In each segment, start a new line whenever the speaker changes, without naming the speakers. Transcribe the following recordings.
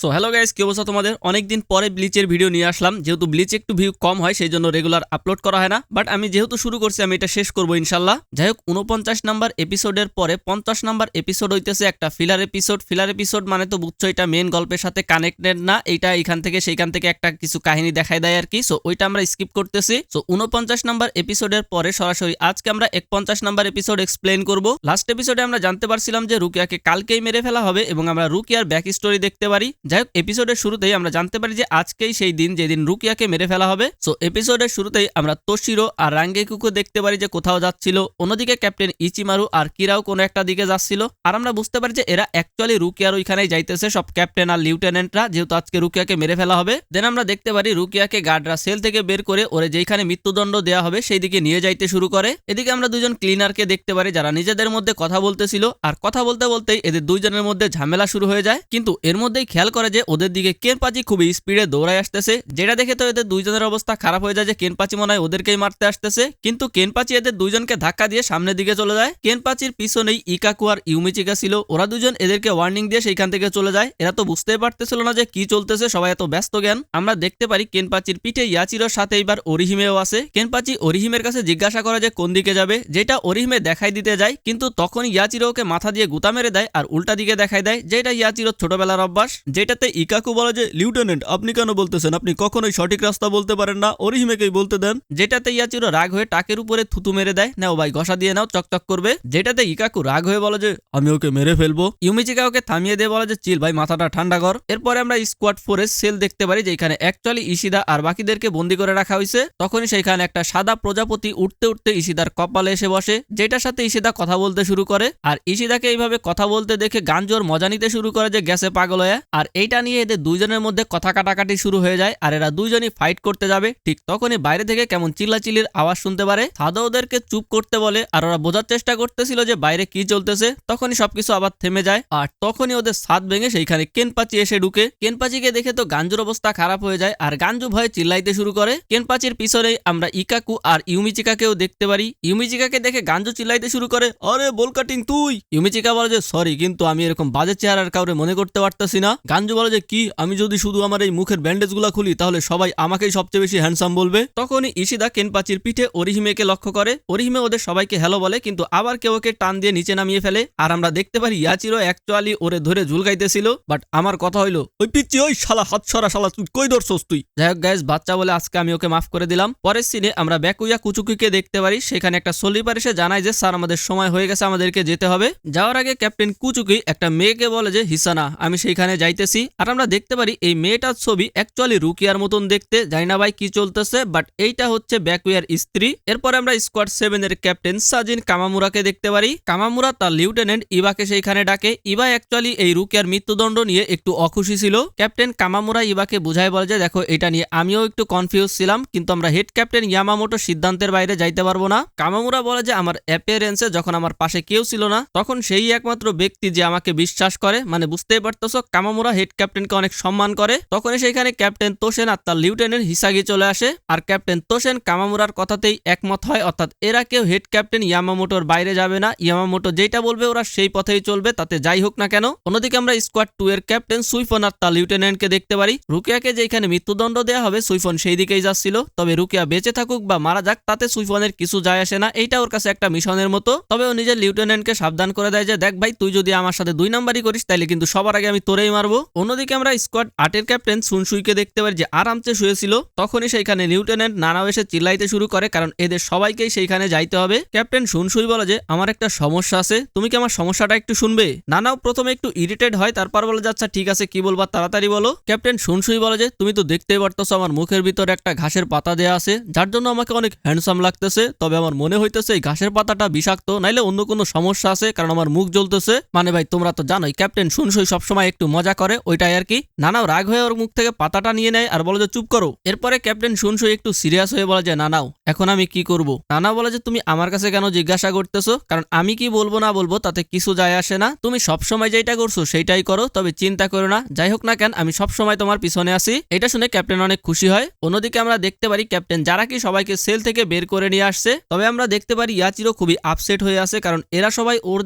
So hello guys, কি অবস্থা তোমাদের? অনেকদিন পরে ব্লিচের ভিডিও নিয়ে আসলাম। যেহেতু ব্লিচ একটু ভিউ কম হয় সেই জন্য রেগুলার আপলোড করা হয় না, বাট আমি যেহেতু শুরু করছি আমি এটা শেষ করবো ইনশাল্লাহ। যাই হোক, 49 নাম্বার এপিসোডের পরে 50 নাম্বার এপিসোড হইতেছে একটা ফিলার এপিসোড। ফিলার এপিসোড মানে তো বুঝছো, এটা মেন গল্পের সাথে কানেক্টেড না, এইটা এখান থেকে সেইখান থেকে একটা কিছু কাহিনী দেখায় দেয় আর কি। সো ওইটা আমরা স্কিপ করতেছি। সো 49 নাম্বার এপিসোডের পরে সরাসরি আজকে আমরা 51 নাম্বার এপিসোড এক্সপ্লেন করব। লাস্ট এপিসোডে আমরা জানতে পারছিলাম যে রুকিয়াকে কালকেই মেরে ফেলা হবে এবং আমরা রুকিয়ার ব্যাক স্টোরি দেখতে পারি। যাই হোক, এপিসোডের শুরুতেই আমরা জানতে পারি যে আজকেই সেই দিন যেদিন রুকিয়াকে মেরে ফেলা হবে। সো এপিসোডের শুরুতেই আমরা তোশিরো আর রাঙ্গেকুকে দেখতে পারি যে কোথাও যাচ্ছিল। অন্যদিকে ক্যাপ্টেন ইচিমারু আর কিরাও কোনো একটা দিকে যাচ্ছিল, আর আমরা বুঝতে পারি যে এরা অ্যাকচুয়ালি রুকিয়ার ওইখানেই যাইতেছে, সব ক্যাপ্টেন আর লিউটেন্যান্টরা, যেহেতু আজকে রুকিয়াকে মেরে ফেলা হবে। দেন আমরা দেখতে পারি রুকিয়াকে গার্ডরা সেল থেকে বের করে ওরে যেখানে মৃত্যুদণ্ড দেওয়া হবে সেই দিকে নিয়ে যাইতে শুরু করে। এদিকে আমরা দুজন ক্লিনারকে দেখতে পারি যারা নিজেদের মধ্যে কথা বলতেছিল, আর কথা বলতে বলতেই এদের দুইজনের মধ্যে ঝামেলা শুরু হয়ে যায়। কিন্তু এর মধ্যেই খেয়াল করে যে ওদের দিকে কেনপাচি খুবই স্পিডে দৌড়ায় আসতেছে, যেটা দেখে তো এদের দুইজনের অবস্থা খারাপ হয়ে যায় যে কেনপাচি মনে হয় ওদেরকেই মারতে আসতেছে। কিন্তু কেনপাচি এদের দুইজনকে ধাক্কা দিয়ে সামনের দিকে চলে যায়। কেনপাচির পিছনেই ইকাকু আর ইউমিচিকা ছিল, ওরা দুজন এদেরকে ওয়ার্নিং দিয়ে সেইখান থেকে চলে যায়। এরা তো বুঝতেই পারতেছিল না যে কি চলতেছে, সবাই এত ব্যস্ত জ্ঞান। আমরা দেখতে পারি কেনপাচির পিঠে ইয়াচিরোর সাথে এবার অরিহিমেও আছে। কেনপাচি অরিহিমের কাছে জিজ্ঞাসা করে যে কোন দিকে যাবে, যেটা অরিহিমে দেখাই দিতে যায়, কিন্তু তখন ইয়াচিরোকে মাথা দিয়ে গুতা মেরে দেয় আর উল্টা দিকে দেখাই দেয়, যেটা ইয়াচিরোর ছোটবেলার অভ্যাস। যেটাতে ইকাকু বলে যে লিউটেন্যান্ট আপনি কেন বলতেছেন, আপনি কখনোই সঠিক রাস্তা বলতে পারেন না, অরিহিমেকেই বলতে দেন। যেটাতে ইয়াচিরো রাগ হয়ে টাকের উপরে থুতু মেরে দেয়, নাও ভাই ঘষা দিয়ে নাও, চকচক করবে। যেটাতে ইকাকু রাগ হয়ে বলে যে আমি ওকে মেরে ফেলবো। ইউমিচিকা ওকে থামিয়ে দিয়ে বলে যে চিল ভাই, মাথাটা ঠান্ডা কর। এরপরে আমরা স্কোয়াড 4 এর সেল দেখতে পারি যেখানে অ্যাকচুয়ালি ইশিদা আর বাকিদেরকে বন্দি করে রাখা হয়েছে। তখনই সেখানে একটা সাদা প্রজাপতি উঠতে উঠতে ইশিদার কপালে এসে বসে, যেটার সাথে ইশিদা কথা বলতে শুরু করে। আর ইশিদাকে এইভাবে কথা বলতে দেখে গাঞ্জোর মজা নিতে শুরু করে যে গেছে পাগল হয়ে। আর এইটা নিয়ে এদের দুইজনের মধ্যে কথা কাটাকাটি শুরু হয়ে যায়, আর এরা দুইজনই ফাইট করতে যাবে। ঠিক তখনই বাইরে থেকে কেমন চিল্লাচিল্লির আওয়াজ শুনতে পারে। সাদা ওদেরকে চুপ করতে বলে, আর ওরা বোঝার চেষ্টা করতেছিল যে বাইরে কি চলতেছে। তখনই সবকিছু আবার থেমে যায়, আর তখনই ওদের ছাদ ভেঙে সেইখানে কেনপাচি এসে ঢুকে। কেনপাচিকে দেখে তো গাঞ্জুর অবস্থা খারাপ হয়ে যায়, আর গাঞ্জু ভয়ে চিল্লাইতে শুরু করে। কেনপাচির পিছনেই আমরা ইকাকু আর ইউমিচিকাকেও দেখতে পারি। ইউমিচিকাকে দেখে গাঞ্জু চিল্লাইতে শুরু করে, আরে বোল কাটিং তুই। ইউমিচিকা বলে যে সরি, কিন্তু আমি এরকম বাজে চেহারার কাউরে মনে করতে পারতাছি না। গাঞ্জু বলে যে কি, আমি যদি শুধু আমার এই মুখের ব্যান্ডেজ গুলা খুলি তাহলে সবাই আমাকেই সবচেয়ে বেশি হ্যান্ডসাম বলবে। তখনই ইশিদা কেনপাচির পিঠে অরিহিমেকে লক্ষ্য করে। অরিহিমে ওদের সবাইকে হ্যালো বলে, কিন্তু আবার কেউ ওকে টান দিয়ে নিচে নামিয়ে ফেলে। আর আমরা দেখতে পারি ইয়াচিরো অ্যাকচুয়ালি ওরে ধরে ঝুলকাইতেছিল, বাট আমার কথা হইলো ওই পিচ্ছি, ওই শালা হাত সরা শালা, তুই কই ধরছস তুই। যাই হোক গাইস, বাচ্চা বলে আজকে আমি ওকে মাফ করে দিলাম। পরের সিনে আমরা ব্যাকুইয়া কুচুকিকে দেখতে পারি, সেখানে একটা সলিপার এসে জানায় যে স্যার আমাদের সময় হয়ে গেছে, আমাদেরকে যেতে হবে। যাওয়ার আগে ক্যাপ্টেন কুচুকি একটা মেয়েকে বলে যে হিসানা আমি সেইখানে যাইতেছি। আর আমরা দেখতে পারি এই মেয়েটার ছবি অ্যাকচুয়ালি রুকিয়ার মতন দেখতে, জানি না ভাই কি চলতেছে, বাট এইটা হচ্ছে ব্যাকুইয়ার স্ত্রী। এরপরে আমরা স্কোয়াড 7 এর ক্যাপ্টেন সাজিন কামামুরাকে দেখতে পারি। কামামুরা তার লিউটেন্যান্ট ইবাকে সেইখানে ডাকে। ইবা অ্যাকচুয়ালি এই রুকিয়ার মৃত্যুদণ্ড নিয়ে একটু অখুশি ছিল। ক্যাপ্টেন কামামুরা ইবাকে বুঝায় বলে যে দেখো, এটা নিয়ে আমিও একটু কনফিউজ ছিলাম, কিন্তু আমরা হেড ক্যাপ্টেন ইয়ামামোটো সিদ্ধান্তের বাইরে যাইতে পারবো না। কামামুরা বলে যে আমার অ্যাপিয়ারেন্সে যখন আমার পাশে কেউ ছিল না, তখন সেই একমাত্র ব্যক্তি যে আমাকে বিশ্বাস করে, মানে বুঝতেই পারতেছো কামামুরা হেড ক্যাপ্টেনকে অনেক সম্মান করে। তখনই সেইখানে ক্যাপ্টেন তোশেন আর তার লিউটেন্যান্ট হিসাগি চলে আসে, আর ক্যাপ্টেন তোশেন কামামুরার কথাতেই একমত হয়, অর্থাৎ এরা কেউ হেড ক্যাপ্টেন ইয়ামামোটোর বাইরে যাবে না। ইয়ামামোটো যেটা বলবে ওরা সেই পথেই চলবে, তাতে যাই হোক না কেন। অন্যদিকে আমরা স্কোয়াড 2 এর ক্যাপ্টেন সুইফন আর তার লিউটেন্যান্টকে দেখতে পারি। রুকিয়াকে যেখানে মৃত্যুদণ্ড দেওয়া হবে সুইফন সেই দিকেই যাচ্ছিল। তবে রুকিয়া বেঁচে থাকুক বা মারা যাক তাতে সুইফনের কিছু যায় আসে না, এইটা ওর কাছে একটা মিশনের মতো। তবে ও নিজের লিউটেন্যান্টকে সাবধান করে দেয় যে দেখ ভাই, তুই যদি আমার সাথে 2 নাম্বারই করিস তাইলে কিন্তু সবার আগে আমি তোরেই মারবো। অন্যদিকে আমরা স্কোয়াড 8 এর ক্যাপ্টেন সুনসুইকে দেখতে পারি যে আরামসে শুয়েছিল। তখনই সেইখানে লিউটেন্যান্ট নানাও এসে চিল্লাইতে শুরু করে, কারণ এদের সবাইকেই সেইখানে যাইতে হবে। ক্যাপ্টেন সুনসুই বলে যে আমার একটা সমস্যা আছে, তুমি কি আমার সমস্যাটা একটু শুনবে। নানাও প্রথমে একটু ইরিটেড হয়, তারপর বলে যে আচ্ছা ঠিক আছে, কি বলবা তাড়াতাড়ি বলো। ক্যাপ্টেন সুনসুই বলে যে তুমি তো দেখতেই পারতেছো আমার মুখের ভিতরে একটা ঘাসের পাতা দেয়া আছে, যার জন্য আমাকে অনেক হ্যান্ডসাম লাগতেছে। তবে আমার মনে হইতেছে এই ঘাসের পাতাটা বিষাক্ত, নাইলে অন্য কোনো সমস্যা আছে, কারণ আমার মুখ জ্বলতেছে। মানে ভাই তোমরা তো জানোই ক্যাপ্টেন সুনসুই সবসময় একটু মজা করে, ওইটাই আর কি। নানাও রাগ হয়ে ওর মুখ থেকে পাতাটা নিয়ে নেয় আর বলে যে চুপ করো। এরপরে ক্যাপ্টেন সুনসুই একটু সিরিয়াস হয়ে বলে যে নানাও এখন আমি কি করব। নানা বলে যে তুমি আমার কাছে কেন জিজ্ঞাসা করতেছো, কারণ আমি কি বলবো না বলবো তাতে কিছু যায় আসে না, তুমি সবসময় যেটা করছো সেইটাই করো, তবে চিন্তা করো না, যাই হোক না কেন আমি সবসময় তোমার পিছনে আছি। এটা শুনে ক্যাপ্টেন অনেক খুশি হয়। অন্যদিকে আমরা দেখতে পারি ক্যাপ্টেন যারা কি সবাইকে সেল থেকে বের করে নিয়ে আসছে। তবে আমরা দেখতে পারি ইয়াচিরো খুবই আপসেট হয়ে আছে, কারণ এরা সবাই ওর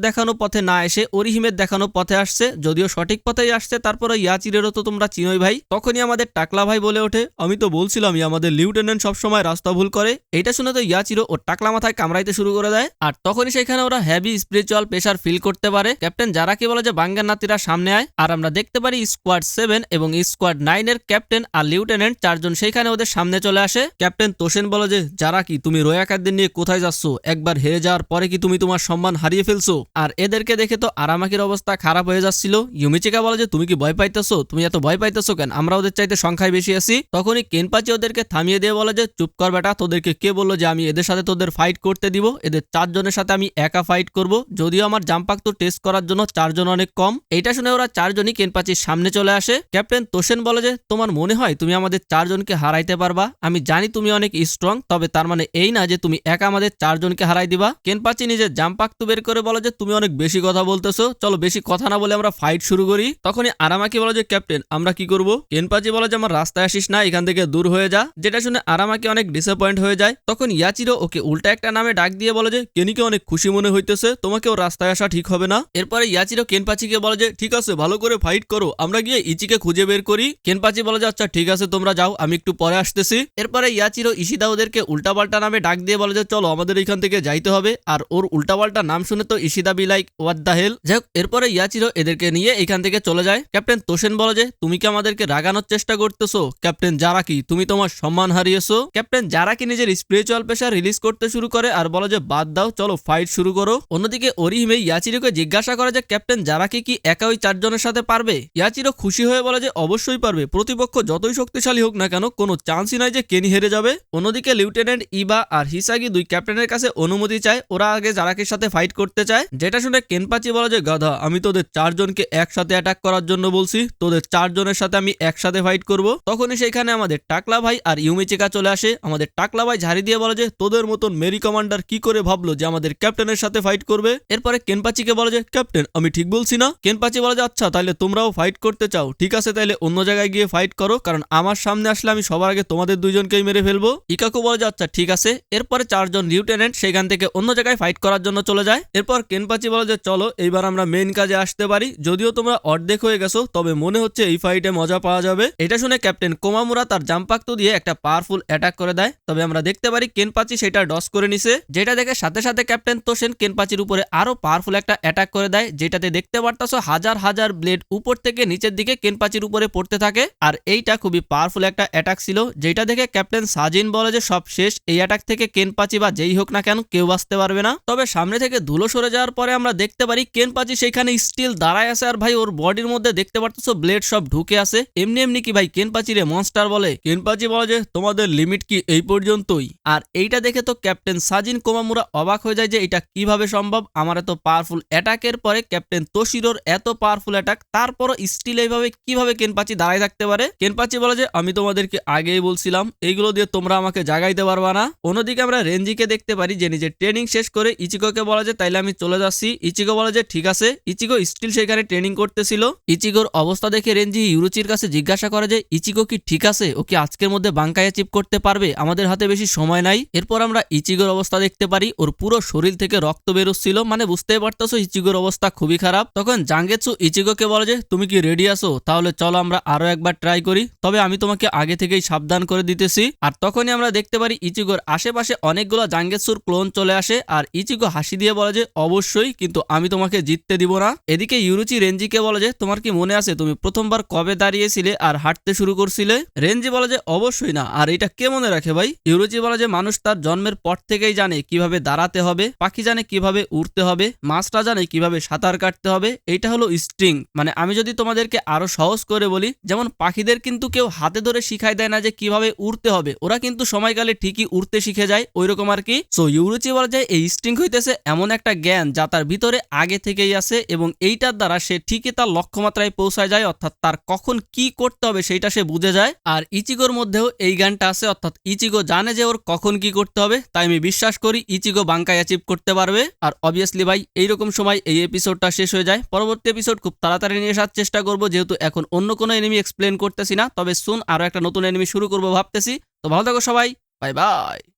দেখানো পথে না এসে অরিহিমের দেখানো পথে আসছে, যদিও সঠিক পথেই আসছে, তারপর তারপরে ইয়াচিরেরও তো তোমরা চিনোই ভাই। তখনই আমাদের টাকলা ভাই বলে ওঠে, আমি তো বলছিলামই আমাদের লিউটেন্যান্ট সবসময় রাস্তা ভুল করে। এটা শুনে তো ইয়াচিরো ওর টাকলা মাথায় কামড়াইতে শুরু করে দেয়। আর তখনই সেখানে ওরা হেভি স্পিরিচুয়াল প্রেশার ফিল করতে পারে। ক্যাপ্টেন জারাকি বলে যে বাঙ্গার নাতিরা সামনে আয়। আর আমরা দেখতে পারি স্কোয়াড 7 এবং স্কোয়াড 9 এর ক্যাপ্টেন আর লিউটেন্যান্ট চারজন সেইখানে ওদের সামনে চলে আসে। ক্যাপ্টেন তোশেন বলে যে জারাকি তুমি রোয়াকারদের নিয়ে কোথায় যাচ্ছ? একবার হেরে যাওয়ার পরে কি তুমি তোমার সম্মান হারিয়ে ফেলছো? আর এদেরকে দেখে তো আরামাকির অবস্থা খারাপ হয়ে যাচ্ছিল। ইউমিচিকা বলে যে তুমি কি ভয় পাইতেছো? তুমি এত ভয় পাইতেছো কেন? আমরা ওদের চাইতে সংখ্যায় বেশি আছি। তখনই কেনপাচি ওদেরকে থামিয়ে দিয়ে বলে যে চুপ কর বেটা, তোদেরকে কে বললো যে আমি এদের সাথে তোদের ফাইট করতে দিব? এদের চারজনের সাথে আমি একা ফাইট করব। যদিও আমার জাম্পাক তো টেস্ট করার জন্য চারজন অনেক কম। এইটা শুনে ওরা চারজনই কেনপাচির সামনে চলে আসে। ক্যাপ্টেন তোশেন বলে যে তোমার মনে হয় তুমি আমাদের চারজনকে হারাইতে পারবা? আমি জানি তুমি অনেক স্ট্রং, তবে তার মানে এই না যে তুমি একা আমাদের চারজনকে হারাই দিবা। কেনপাচি নিজের জাম্পাক তো বের করে বলে যে তুমি অনেক বেশি কথা বলতেছো, চলো বেশি কথা না বলে আমরা ফাইট শুরু করি। তখনই আরামাকি বলে যে ক্যাপ্টেন আমরা কি করব? কেনপাচি বলে যে আমার রাস্তায় আসিস না, এখান থেকে দূর হয়ে যা। যেটা শুনে আরামাকি অনেক ডিসঅ্যাপয়েন্ট হয়ে যায়। তখন ইয়াচিরো ওকে উল্টা একটা নামে ডাক দিয়ে বলে যে কেনিকে অনেক খুশি মনে হইতেছে, তোমাকেও রাস্তায় আসা ঠিক হবে না। এরপরে ইয়াচিরো কেনপাচিকে বলে যে ঠিক আছে ভালো করে ফাইট করো, আমরা গিয়ে ইচিকে খুঁজে বের করি। কেনপাচি বলে যে আচ্ছা ঠিক আছে তোমরা যাও, আমি একটু পরে আসতেছি। এরপরে ইয়াচিরো ইশিদা ওদেরকে উল্টাপাল্টা নামে ডাক দিয়ে বলে যে চলো আমাদের এখান থেকে যাইতে হবে। আর ওর উল্টাপাল্টা নাম শুনে তো ইশিদা be like what the hell. যাই হোক এরপরে ইয়াচিরো এদেরকে নিয়ে এখান থেকে চলে যায়। ক্যাপ্টেন তোশেন বলে যে তুমি কি আমাদেরকে রাগানোর চেষ্টা করতেছো? ক্যাপ্টেন জারাকি তুমি তোমার সম্মান হারিয়েছো। ক্যাপ্টেন জারাকি নিজের স্পিরিচুয়াল প্রেশার রিলিজ করতে শুরু করে আর বলে যে বাদ দাও, চলো ফাইট শুরু করো। অন্যদিকে ওরিহিমে ইয়াচিরোকে জিজ্ঞাসা করে যে ক্যাপ্টেন জারাকি কি একা ওই চারজনের সাথে পারবে? ইয়াচিরো খুশি হয়ে বলে যে অবশ্যই পারবে, প্রতিপক্ষ যতই শক্তিশালী হোক না কেন কোনো চান্সই নাই যে কেনি হেরে যাবে। অন্যদিকে লিউটেন্যান্ট ইবা আর হিসাগি দুই ক্যাপ্টেনের কাছে অনুমতি চায়, ওরা আগে জারাকির সাথে ফাইট করতে চায়। যেটা শুনে কেনপাচি বলে যে গাধা, আমি তোদের চারজনকে একসাথে অ্যাটাক করার জন্য বলছি, তোদের চারজনের সাথে আমি একসাথে ফাইট করব। তখনই সেইখানে আমাদের টাকলা ভাই আর ইউমিচিকা চলে আসে। আমাদের টাকলা ভাই ঝাড়ি দিয়ে বলে যে তোদের মতন মেরি কমান্ডার কি করে ভাবলো যে আমাদের ক্যাপ্টেনের সাথে ফাইট করবে? এরপরে কেনপাচিকে বলে যে ক্যাপ্টেন আমি ঠিক বলছি না? কেনপাচি বলে যে আচ্ছা তাইলে তোমরাও ফাইট করতে চাও, ঠিক আছে তাইলে অন্য জায়গায় গিয়ে ফাইট করো, কারণ আমার সামনে আসলে আমি সবার আগে তোমাদের দুইজনকেই মেরে ফেলবো। ইকাকু বলে যে আচ্ছা ঠিক আছে। এরপরে চারজন লিউটেন্যান্ট সেখান থেকে অন্য জায়গায় ফাইট করার জন্য চলে যায়। এরপর কেনপাচি বলে যে চলো এইবার আমরা মেইন কাজে আসতে পারি, যদিও তোমরা অর্ধেক হয়ে গেছো তবে মনে হচ্ছে এই ফাইটে মজা পাওয়া যাবে। এটা শুনে ক্যাপ্টেন কোমামুরা তার জাম্পাক্তো দিয়ে একটা পাওয়ারফুল অ্যাটাক করে দেয়, তবে আমরা দেখতে পারি কেনপাচি সেটা ডস করে নিছে। যেটা দেখে সাথে সাথে ক্যাপ্টেন তোশেন কেনপাচির উপরে আরো পাওয়ারফুল একটা অ্যাটাক করে দেয়, যেটাতে দেখতে পারতাছো হাজার হাজার ব্লেড উপর থেকে নিচের দিকে কেনপাচির উপরে পড়তে থাকে। আর এইটা খুবই পাওয়ারফুল একটা অ্যাটাক ছিল, যেটা দেখে ক্যাপ্টেন সাজিন বলে যে সব শেষ, এই অ্যাটাক থেকে কেনপাচি বা যেই হোক না কেন কেউ বাঁচতে পারবে না। তবে সামনে থেকে ধুলো সরে যাওয়ার পরে আমরা দেখতে পারি কেনপাচি সেইখানে স্টিল দাঁড়ায় আছে। আর ভাই ওর বডির মধ্যে দেখতে পারতেছো ব্লেড সব ঢুকে আছে। এমনি এমনি কি ভাই কেনপাচি রে মনস্টার বলে? কেনপাচি বলে যে তোমাদের লিমিট কি এই পর্যন্তই? আর এইটা দেখে তো ক্যাপ্টেন সাজিন কোমামুরা অবাক হয়ে যায় যে এটা কিভাবে সম্ভব। আমার এত পাওয়ারফুল অ্যাটাকের পরে ক্যাপ্টেন তোশিরোর এত পাওয়ারফুল অ্যাটাক, তারপরও স্টিল এইভাবে কিভাবে কেনপাচি দাঁড়ায় থাকতে পারে? কেনপাচি বলে যে আমি তোমাদেরকে আগেই বলছিলাম এইগুলো দিয়ে তোমরা আমাকে জাগাইতে পারবা না। অন্যদিকে আমরা রেঞ্জিকে দেখতে পারি যে নিজের ট্রেনিং শেষ করে ইচিগোকে বলে যে তাইলে আমি চলে যাচ্ছি। ইচিগো বলে যে ঠিক আছে। ইচিগো স্টিল সেখানে ট্রেনিং করতেছিল। ইচিগোর অবস্থা দেখে রেঞ্জি ইউরুচির কাছে জিজ্ঞাসা করে যে ইচিগো কি ঠিক আছে? ও কি আজকের মধ্যে বাঙ্কাই অ্যাচিভ করতে পারবে? আমাদের হাতে বেশি সময় নাই। এরপর আমরা ইচিগোর অবস্থা দেখতে পারি, ওর পুরো শরীর থেকে রক্ত বেরোচ্ছিল, মানে বুঝতেই পারতেছো ইচিগোর অবস্থা খুবই খারাপ। তখন জাঙ্গেৎসু ইচিগোকে বলে যে তুমি কি রেডি আছো? তাহলে চলো আমরা আরো একবার ট্রাই করি, তবে আমি তোমাকে আগে থেকেই সাবধান করে দিতেছি। আর তখনই আমরা দেখতে পারি ইচিগোর আশেপাশে অনেকগুলো জাঙ্গেৎসুর ক্লোন চলে আসে। আর ইচিগো হাসি দিয়ে বলে যে অবশ্যই, কিন্তু আমি তোমাকে জিততে দিব না। এদিকে ইউরুচি রেঞ্জিকে বলে যে তোমার কি মনে আছে তুমি প্রথমবার কবে দাঁড়িয়েছিলে আর হাঁটতে শুরু করছিলে? রেঞ্জি বলে যে অবশ্যই না। আর এটা কে মনে রাখে ভাই? ইউরুচি বলে যে মানুষ তার জন্মের পর থেকেই জানে কিভাবে দাঁড়াতে হবে, পাখি জানে কিভাবে উড়তে হবে, মাছটা জানে কিভাবে সাঁতার কাটতে হবে। এইটা হলো স্ট্রিং। মানে আমি যদি তোমাদেরকে আরো সহজ করে বলি, যেমন পাখিদের কিন্তু কেউ হাতে ধরে শিখাই দেয় না যে কিভাবে উড়তে হবে, ওরা কিন্তু সময়কালে ঠিকই উড়তে শিখে যায়, ওইরকম আর কি। সো ইউরুচি বলে যে এই স্ট্রিং হইতেছে এমন একটা জ্ঞান যা তার ভিতরে আগে থেকেই আছে এবং এইটার দ্বারা সে ঠিকই তার লক্ষ্যমাত্রায় পৌঁছায় যায়, অর্থাৎ তার কখন কি করতে হবে সেইটা সে বুঝে যায়। আর ইচিগোর মধ্যেও এই জ্ঞানটা আছে, অর্থাৎ ইচিগো জানে যে ওর কখন কি করতে হবে। তাই আমি বিশ্বাস করি ইচিগো বাঙ্কাই অ্যাচিভ করতে পারবে। আর অবভিয়াসলি ভাই এইরকম সময় এই এপিসোডটা শেষ হয়ে যায়। পরবর্তী এপিসোড খুব তাড়াতাড়ি নিয়ে আসার চেষ্টা করবো, যেহেতু এখন অন্য কোনো এনিমি এক্সপ্লেন করতেছি না, তবে সুন আরো একটা নতুন এনিমি শুরু করবো ভাবতেছি। তো ভালো থাকো সবাই, বাই বাই।